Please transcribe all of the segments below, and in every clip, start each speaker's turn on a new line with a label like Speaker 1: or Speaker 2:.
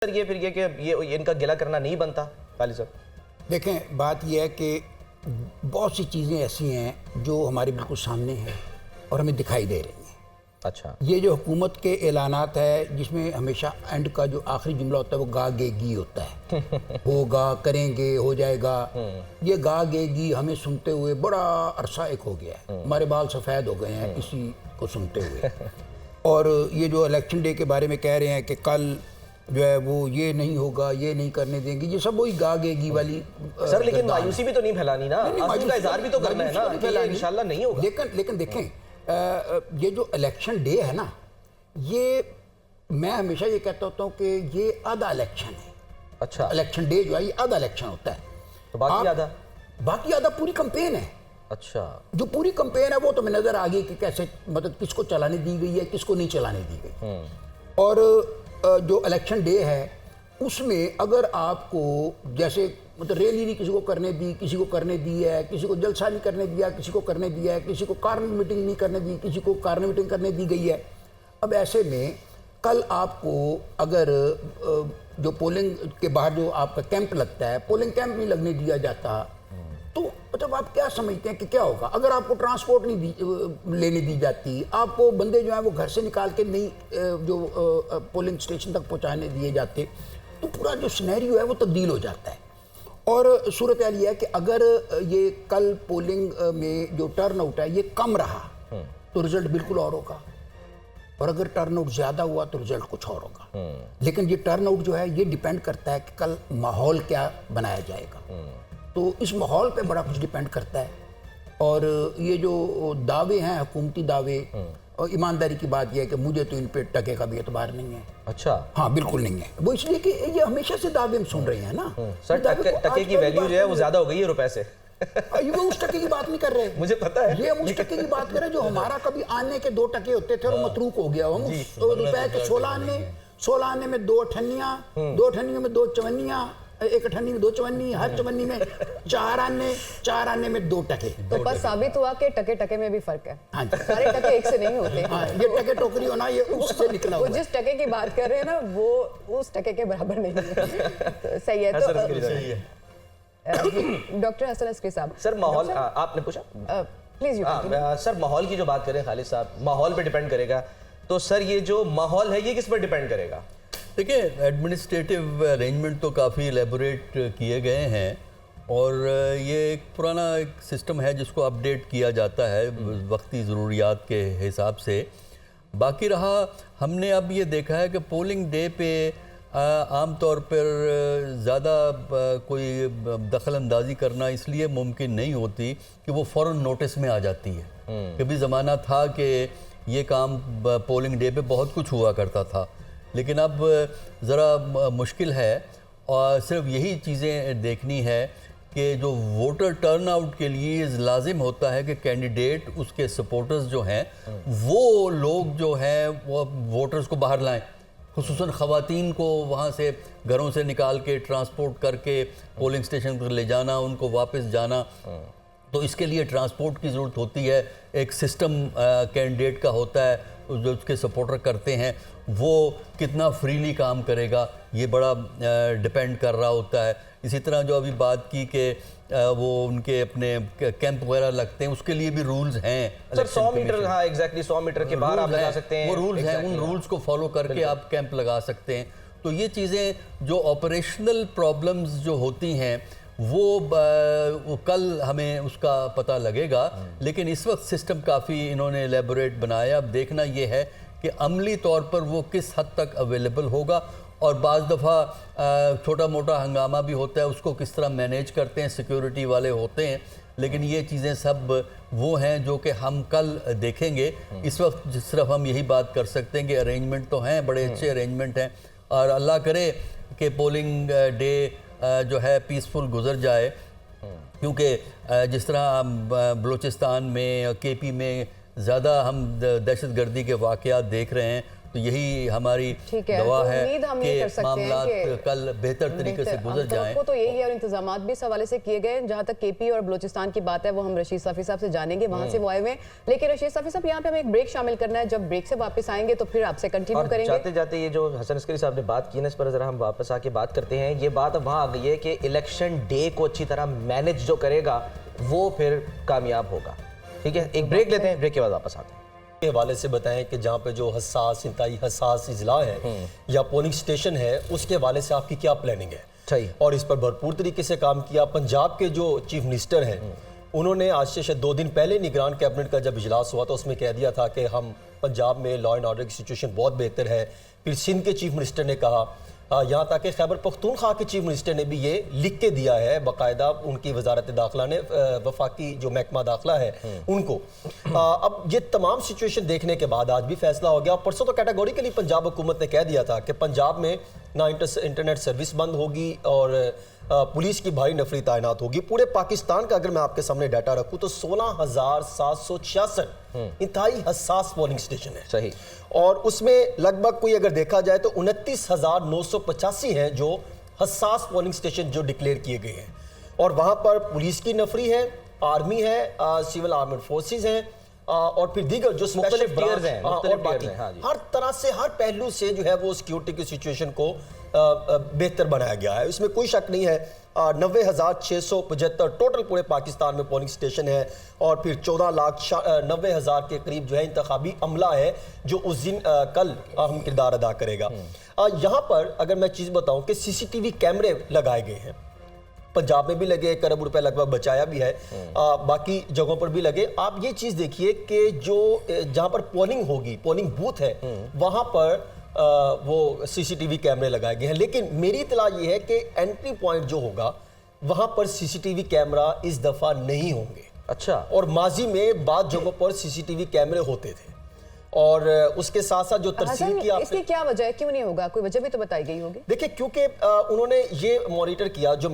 Speaker 1: Sir ये फिर ये कि ये इनका गिला करना नहीं बनता काली साहब?
Speaker 2: देखें, बात यह है कि बहुत सी चीज़ें ऐसी हैं जो हमारे बिल्कुल सामने हैं और हमें दिखाई दे रही हैं।
Speaker 1: अच्छा,
Speaker 2: ये जो हुकूमत के ऐलानात है जिसमें हमेशा एंड का जो आखिरी जुमला होता है वो गा गे गी होता है होगा, करेंगे, हो जाएगा। ये गा गे गी हमें सुनते हुए बड़ा अरसा एक हो गया है, हमारे बाल सफ़ेद हो गए हैं इसी को सुनते हुए। और ये जो इलेक्शन डे के बारे में कह रहे हैं कि कल जो है वो ये नहीं होगा, ये नहीं करने देंगे, ये सब वही गा गेगी वाली।
Speaker 1: सर लेकिन मायूसी भी तो नहीं फैलानी ना, आंसू का इजहार भी तो करना है ना कि ये इंशाल्लाह नहीं होगा।
Speaker 2: लेकिन देखें, ये जो इलेक्शन डे है ना, ये मैं हमेशा ये कहता होता हूँ कि ये आधा इलेक्शन है।
Speaker 1: अच्छा,
Speaker 2: इलेक्शन डे जो है ये आधा इलेक्शन होता है,
Speaker 1: तो बाकी आधा
Speaker 2: पूरी कंपेन है।
Speaker 1: अच्छा,
Speaker 2: जो पूरी कंपेन है वो तो मैं नजर आ गई कि कैसे, मतलब किसको चलाने दी गई है, किसको नहीं चलाने दी गई। और जो इलेक्शन डे है उसमें अगर आपको जैसे मतलब रैली नहीं किसी को करने दी, किसी को करने दी है, किसी को जलसा नहीं करने दिया, किसी को करने दिया है, किसी को कार्नर मीटिंग नहीं करने दी, किसी को कार्नर मीटिंग करने दी गई है। अब ऐसे में कल आपको अगर जो पोलिंग के बाहर जो आपका कैंप लगता है, पोलिंग कैंप नहीं लगने दिया जाता, तो मतलब आप क्या समझते हैं कि क्या होगा? अगर आपको ट्रांसपोर्ट नहीं लेने दी जाती, आपको बंदे जो हैं वो घर से निकाल के नहीं जो पोलिंग स्टेशन तक पहुंचाने दिए जाते, तो पूरा जो सिनेरियो है वो तब्दील हो जाता है। और सूरत हाल ये है कि अगर ये कल पोलिंग में जो टर्न आउट है ये कम रहा तो रिजल्ट बिल्कुल और होगा, और अगर टर्न आउट ज़्यादा हुआ तो रिजल्ट कुछ और होगा। लेकिन ये टर्न आउट जो है ये डिपेंड करता है कि कल माहौल क्या बनाया जाएगा, तो इस माहौल पे बड़ा कुछ डिपेंड करता है। और ये जो दावे हैं, हुकूमती दावे, और ईमानदारी की बात यह है कि मुझे तो इन पे टके का भी एतबार नहीं है।
Speaker 1: अच्छा,
Speaker 2: हाँ बिल्कुल नहीं है। वो इसलिए कि ये हमेशा से दावे हम सुन रहे हैं ना।
Speaker 1: सर टके की वैल्यू जो है वो ज्यादा हो गई है रुपए से।
Speaker 2: ये वो उस टके की बात नहीं कर रहे,
Speaker 1: मुझे पता है।
Speaker 2: ये हम उस टके की बात कर रहे हैं जो हमारा कभी आने के 2 टके होते थे और मतरूक हो गया। हम उस रुपए के 16 आने में 2 अठन्नियाँ, 2 अठन्नियों में 2 चवन्नियाँ, 1 अठन्नी में 2 चवन्नी, हर चवन्नी में 4 आने में 2 टके।
Speaker 3: तो बस साबित हुआ कि टके टके में भी फर्क है।
Speaker 2: हाँ,
Speaker 3: सारे टके एक से नहीं होते।
Speaker 2: हाँ, ये टके टोकरी होना ये उससे निकला
Speaker 3: वो
Speaker 2: हुआ है।
Speaker 3: जिस टके की बात कर रहे हैं ना वो उस टके के बराबर नहीं है। तो सही है। तो डॉक्टर हसन अस्करी साहब,
Speaker 1: सर माहौल आपने पूछा,
Speaker 3: प्लीज।
Speaker 1: सर माहौल की जो बात करें खालिद साहब, माहौल पे डिपेंड करेगा, तो सर ये जो माहौल है ये किस पर डिपेंड करेगा?
Speaker 4: देखिए, एडमिनिस्ट्रेटिव अरेंजमेंट तो काफ़ी एलेबोरेट किए गए हैं और ये एक पुराना एक सिस्टम है जिसको अपडेट किया जाता है वक्ती ज़रूरियात के हिसाब से। बाकी रहा, हमने अब ये देखा है कि पोलिंग डे पे आम तौर पर ज़्यादा कोई दखल अंदाज़ी करना इसलिए मुमकिन नहीं होती कि वो फ़ौरन नोटिस में आ जाती है। कभी ज़माना था कि ये काम पोलिंग डे पे बहुत कुछ हुआ करता था, लेकिन अब ज़रा मुश्किल है। और सिर्फ यही चीज़ें देखनी है कि जो वोटर टर्नआउट के लिए लाजिम होता है कि कैंडिडेट, उसके सपोर्टर्स जो हैं वो लोग जो हैं वो वोटर्स को बाहर लाएं, खुसूसन ख़वातीन को वहाँ से घरों से निकाल के ट्रांसपोर्ट करके पोलिंग स्टेशन पर ले जाना, उनको वापस जाना। तो इसके लिए ट्रांसपोर्ट की ज़रूरत होती है। एक सिस्टम कैंडिडेट का होता है, जो उसके सपोर्टर करते हैं वो कितना फ्रीली काम करेगा ये बड़ा डिपेंड कर रहा होता है। इसी तरह जो अभी बात की कि वो उनके अपने कैंप वगैरह लगते हैं, उसके लिए भी रूल्स हैं।
Speaker 1: सर 100 मीटर, हाँ एग्जैक्टली 100 मीटर के बाहर आप लगा सकते हैं, वो
Speaker 4: रूल्स हैं, उन रूल्स को फॉलो करके आप कैंप लगा सकते हैं। तो ये चीज़ें जो ऑपरेशनल प्रॉब्लम्स जो होती हैं वो कल हमें उसका पता लगेगा। लेकिन इस वक्त सिस्टम काफ़ी इन्होंने एलेबोरेट बनाया। अब देखना ये है कि अमली तौर पर वो किस हद तक अवेलेबल होगा, और बाज़ दफ़ा छोटा मोटा हंगामा भी होता है, उसको किस तरह मैनेज करते हैं, सिक्योरिटी वाले होते हैं। लेकिन ये चीज़ें सब वो हैं जो कि हम कल देखेंगे। इस वक्त सिर्फ हम यही बात कर सकते हैं कि अरेंजमेंट तो हैं, बड़े अच्छे अरेंजमेंट हैं, और अल्लाह करे कि पोलिंग डे जो है पीसफुल गुजर जाए। क्योंकि जिस तरह बलूचिस्तान में, केपी में ज़्यादा हम दहशत गर्दी के वाक़यात देख रहे हैं, तो यही हमारी
Speaker 3: ठीक है,
Speaker 4: दुआ
Speaker 3: तो
Speaker 4: है
Speaker 3: उम्मीद हम ये कर
Speaker 4: कि
Speaker 3: सकते हैं
Speaker 4: मामलात
Speaker 3: कि
Speaker 4: कल बेहतर तरीके से गुजर जाएं।
Speaker 3: को तो यही है और इंतजामात भी इस हवाले से किए गए। जहाँ तक केपी और बलूचिस्तान की बात है वो हम रशीद सफ़ी साहब से जानेंगे, वहाँ से वो आए हुए हैं। लेकिन रशीद सफ़ी साहब यहाँ पे हमें एक ब्रेक शामिल करना है, जब ब्रेक से वापस आएंगे तो फिर आपसे कंटिन्यू
Speaker 1: और
Speaker 3: करेंगे।
Speaker 1: जाते जाते ये जो हसन अस्करी साहब ने बात की ना, इस पर जरा हम वापस आके बात करते हैं। ये बात अब वहाँ आ गई है कि इलेक्शन डे को अच्छी तरह मैनेज जो करेगा वो फिर कामयाब होगा। ठीक है, एक ब्रेक लेते हैं, ब्रेक के बाद वापस आते हैं।
Speaker 5: के हवाले से बताएं कि जहाँ पे जो हसास इंतहाई हसास इजला है या पोलिंग स्टेशन है, उसके हवाले से आपकी क्या प्लानिंग है?
Speaker 1: सही।
Speaker 5: और इस पर भरपूर तरीके से काम किया। पंजाब के जो चीफ मिनिस्टर हैं उन्होंने आज से शायद 2 दिन पहले निगरान कैबिनेट का जब इजलास हुआ तो उसमें कह दिया था कि हम पंजाब में लॉ एंड ऑर्डर की सिचुएशन बहुत बेहतर है। फिर सिंध के चीफ मिनिस्टर ने कहा, यहाँ तक कि खैबर पख्तूनख्वा के चीफ मिनिस्टर ने भी ये लिख के दिया है बाकायदा, उनकी वजारत दाखिला ने, वफाकी जो महकमा दाखिला है उनको। अब ये तमाम सिचुएशन देखने के बाद आज भी फैसला हो गया। परसों तो कैटेगोरिकली पंजाब हुकूमत ने कह दिया था कि पंजाब में ना इंटरनेट सर्विस बंद होगी और पुलिस की भारी नफरी तैनात होगी। पूरे पाकिस्तान का अगर मैं आपके सामने डाटा रखूं तो 16,766 इंतहाई हसास पोलिंग स्टेशन है।
Speaker 1: सही।
Speaker 5: और उसमें लगभग कोई अगर देखा जाए तो 29,985 हैं जो हसास पोलिंग स्टेशन जो डिक्लेयर किए गए हैं। और वहां पर पुलिस की नफरी है, आर्मी है, सिविल आर्मड फोर्सेस हैं और फिर दीगर जो स्पेशल
Speaker 1: tiers हैं,
Speaker 5: और
Speaker 1: मुख्तलिफ
Speaker 5: बाकी
Speaker 1: tiers हैं, हाँ जी।
Speaker 5: हर तरह से हर पहलू से जो है वो सिक्योरिटी की सिचुएशन को बेहतर बनाया गया है। इसमें कोई शक नहीं है। 90,675 टोटल पूरे पाकिस्तान में पोलिंग स्टेशन है और फिर 14,90,000 के करीब जो है इंतखाबी अमला है जो उस दिन कल अहम किरदार अदा करेगा। यहाँ पर अगर मैं चीज़ बताऊँ कि CCTV कैमरे लगाए गए हैं, पंजाब में भी लगे, 1 अरब रुपए लगभग बचाया भी है, बाकी जगहों पर भी लगे। आप ये चीज़ देखिए कि जो जहाँ पर पोलिंग होगी, पोलिंग बूथ है, वहाँ पर वो CCTV कैमरे लगाए गए हैं। लेकिन मेरी इतला ये है कि एंट्री पॉइंट जो होगा वहाँ पर CCTV कैमरा इस दफ़ा नहीं होंगे।
Speaker 1: अच्छा।
Speaker 5: और माजी में बाद जगहों पर CCTV कैमरे होते थे और उसके साथ साथ जो तरसील की
Speaker 3: इसकी क्या वजह है, क्यों नहीं होगा? कोई वजह भी तो बताई गई होगी।
Speaker 5: देखिए, क्योंकि उन्होंने ये मॉनिटर किया, जो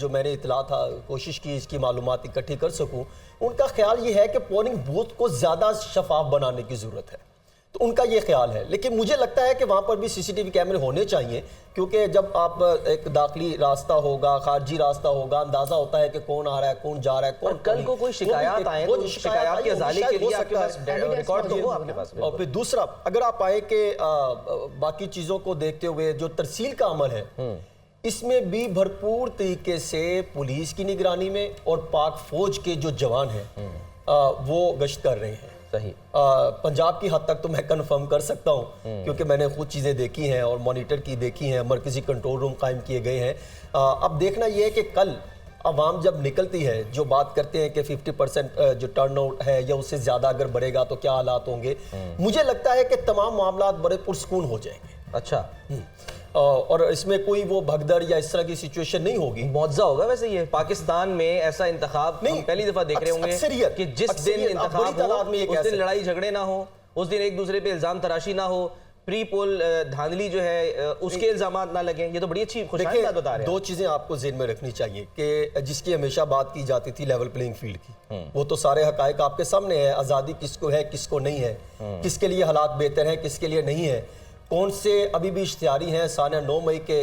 Speaker 5: मैंने इतला था, कोशिश की इसकी मालूमात इकट्ठी कर सकूं। उनका ख्याल ये है कि पोलिंग बूथ को ज़्यादा शफाफ बनाने की ज़रूरत है, तो उनका ये ख्याल है। लेकिन मुझे लगता है कि वहाँ पर भी CCTV कैमरे होने चाहिए, क्योंकि जब आप एक दाखिली रास्ता होगा, खारजी रास्ता होगा, अंदाजा होता है कि कौन आ रहा है, कौन जा रहा है, कौन
Speaker 1: कल को कोई शिकायत आए तो शिकायत के अजाले के लिए आपके पास रिकॉर्ड तो हो आपके पास।
Speaker 5: और फिर दूसरा, अगर आप आए कि बाकी चीज़ों को देखते हुए जो तरसील का अमल है, इसमें भी भरपूर तरीके से पुलिस की निगरानी में और पाक फौज के जो जवान हैं वो गश्त कर रहे हैं।
Speaker 1: सही।
Speaker 5: पंजाब की हद तक तो मैं कंफर्म कर सकता हूँ क्योंकि मैंने खुद चीज़ें देखी हैं और मॉनिटर की देखी हैं, मरकजी कंट्रोल रूम कायम किए गए हैं। अब देखना ये है कि कल अवाम जब निकलती है, जो बात करते हैं कि 50% जो टर्नआउट है या उससे ज़्यादा अगर बढ़ेगा तो क्या हालात होंगे, मुझे लगता है कि तमाम मामला बड़े पुरसकून हो जाएंगे।
Speaker 1: अच्छा।
Speaker 5: और इसमें कोई वो भगदड़ या इस तरह की सिचुएशन नहीं होगी।
Speaker 1: मुआवजा होगा वैसे ये पाकिस्तान में ऐसा इंतखाब
Speaker 5: नहीं,
Speaker 1: हम पहली दफा देख रहे होंगे कि जिस दिन इंतखाब हो उस दिन लड़ाई झगड़े ना हो, उस दिन एक दूसरे पे इल्जाम तराशी ना हो, प्री पोल धांधली जो है उसके इल्जामात ना लगे। ये तो बड़ी अच्छी खुशहाल बात बता रहे हैं।
Speaker 5: 2 चीजें आपको ज़हन में रखनी चाहिए कि जिसकी हमेशा बात की जाती थी लेवल प्लेइंग फील्ड की, वो तो सारे हकायक आपके सामने है। आज़ादी किसको है, किसको नहीं है, किसके लिए हालात बेहतर हैं, किसके लिए नहीं है, कौन से अभी भी इश्तिहारी हैं सानिया 9 मई के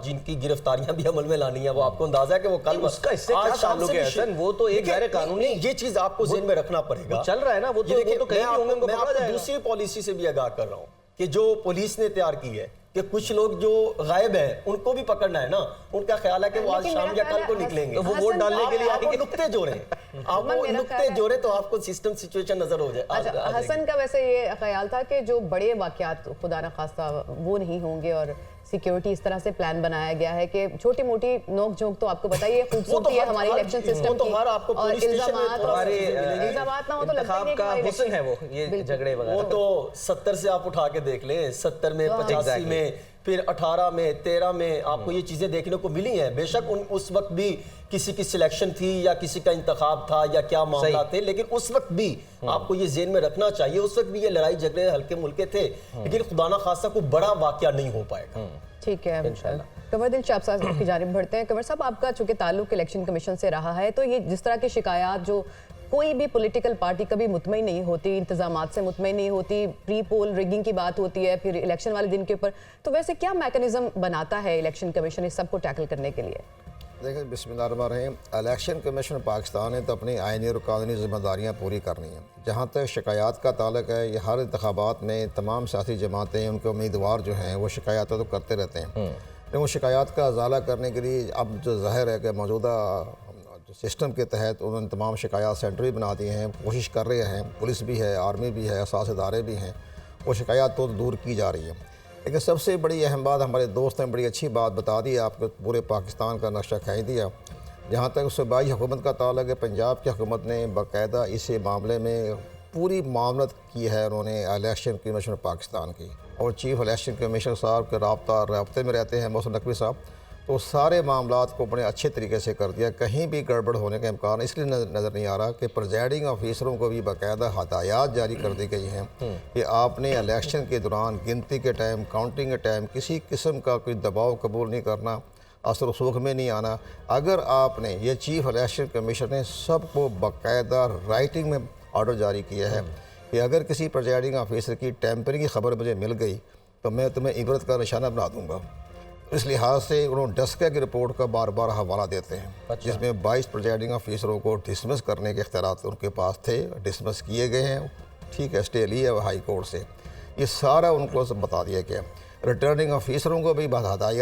Speaker 5: जिनकी गिरफ्तारियां भी अमल में लानी है। वो आपको अंदाजा है कि वो कल
Speaker 1: उसका इससे क्या ताल्लुक है हसन? वो तो एक गैर कानूनी,
Speaker 5: ये चीज आपको ज़हन में रखना पड़ेगा।
Speaker 1: चल रहा है ना, वो तो कहीं भी होंगे, उनको पकड़ा जाएगा।
Speaker 5: दूसरी पॉलिसी से भी आगाह कर रहा हूँ कि जो पुलिस ने तैयार की है कि कुछ लोग जो गायब हैं उनको भी पकड़ना है ना। उनका ख्याल है कि वो आज शाम या कल को निकलेंगे,
Speaker 1: वो वोट डालने के लिए
Speaker 5: आप नुक्ते जोड़ें, आप वो नुक्ते जोड़ें तो आपको सिस्टम सिचुएशन नजर हो जाए।
Speaker 3: अच्छा, हसन का वैसे ये ख्याल था कि जो बड़े वाकयात खुदा न खास्ता वो नहीं होंगे और सिक्योरिटी इस तरह से प्लान बनाया गया है कि छोटी मोटी नोक झोंक तो आपको बताइए खूबसूरती है हमारी इलेक्शन सिस्टम की, और इल्जामात ना हो तो लगता है
Speaker 1: का हुस्न है वो ये झगड़े वगैरह।
Speaker 5: वो तो 70 से आप उठा के देख लें, 70 में, 85 में, फिर 18 में, 13 में आपको ये चीजें देखने को मिली हैं। बेशक उस वक्त भी किसी की सिलेक्शन थी या किसी का इंतखाब था या क्या मामला थे, लेकिन उस वक्त भी आपको ये ज़हन में रखना चाहिए, उस वक्त भी ये लड़ाई झगड़े हल्के मुल्के थे, लेकिन खुदा ना खासा कोई बड़ा वाकया नहीं हो पाएगा।
Speaker 3: ठीक है, कंवर दिल शाह साहब की जानिब बढ़ते हैं। कंवर साहब, आपका चूंकि ताल्लुक इलेक्शन कमीशन से रहा है, तो ये जिस तरह की शिकायत जो कोई भी पॉलिटिकल पार्टी कभी मुतमईन नहीं होती, इंतजामात से मुतमईन नहीं होती, प्री पोल रिगिंग की बात होती है, फिर इलेक्शन वाले दिन के ऊपर। तो वैसे क्या मैकेनिज्म बनाता है इलेक्शन कमीशन इस सबको टैकल करने के लिए?
Speaker 6: देखें, बिस्मिल्लाहिर्रहमानिर्रहीम, इलेक्शन कमीशन पाकिस्तान ने तो अपनी आइनी और कानूनी जिम्मेदारियाँ पूरी करनी हैं। जहाँ तक शिकायत का ताल्लुक है, ये हर इंतखाबात में तमाम सियासी जमातें, उनके उम्मीदवार जो हैं वो शिकायत तो करते रहते हैं, लेकिन वो शिकायत का अजाला करने के लिए अब जो ज़ाहिर है कि मौजूदा सिस्टम के तहत उन्होंने तमाम शिकायत सेंटर भी बना दिए हैं, कोशिश कर रहे हैं, पुलिस भी है, आर्मी भी है, असास इदारे भी हैं, वो शिकायत तो दूर की जा रही है। लेकिन सबसे बड़ी अहम बात, हमारे दोस्त ने बड़ी अच्छी बात बता दी, आपको पूरे पाकिस्तान का नक्शा खींच दिया। जहाँ तक सूबाई हुकूमत का ताल्लुक है, पंजाब की हुकूमत ने बाकायदा इस मामले में पूरी मामलत की है उन्होंने इलेक्शन कमीशन पाकिस्तान की, और चीफ इलेक्शन कमीशनर साहब के रब्ते में रहते हैं मोहसिन नकवी साहब, तो सारे मामलात को बड़े अच्छे तरीके से कर दिया। कहीं भी गड़बड़ होने का इम्कान इसलिए नज़र नहीं आ रहा कि प्रेजाइडिंग ऑफिसरों को भी बाकायदा हदायत जारी कर दी गई हैं कि आपने इलेक्शन के दौरान गिनती के टाइम, काउंटिंग के टाइम किसी किस्म का कोई दबाव कबूल नहीं करना, असर रसूख में नहीं आना। अगर आपने, ये चीफ इलेक्शन कमीशन ने सबको बाकायदा राइटिंग में ऑर्डर जारी किया है कि अगर किसी प्रेजाइडिंग ऑफिसर की टेम्परिंग की खबर मुझे मिल गई तो मैं तुम्हें इबरत का निशाना बना दूंगा। इस लिहाज से उन्होंने डस्का की रिपोर्ट का बार बार हवाला देते हैं, जिसमें 22 प्रेजाइडिंग ऑफिसरों को डिसमिस करने के इख्तियारात उनके पास थे, डिसमिस किए गए हैं, ठीक है, स्टे लिया है हाई कोर्ट से। ये सारा उनको बता दिया गया। रिटर्निंग ऑफिसरों को भी हदायत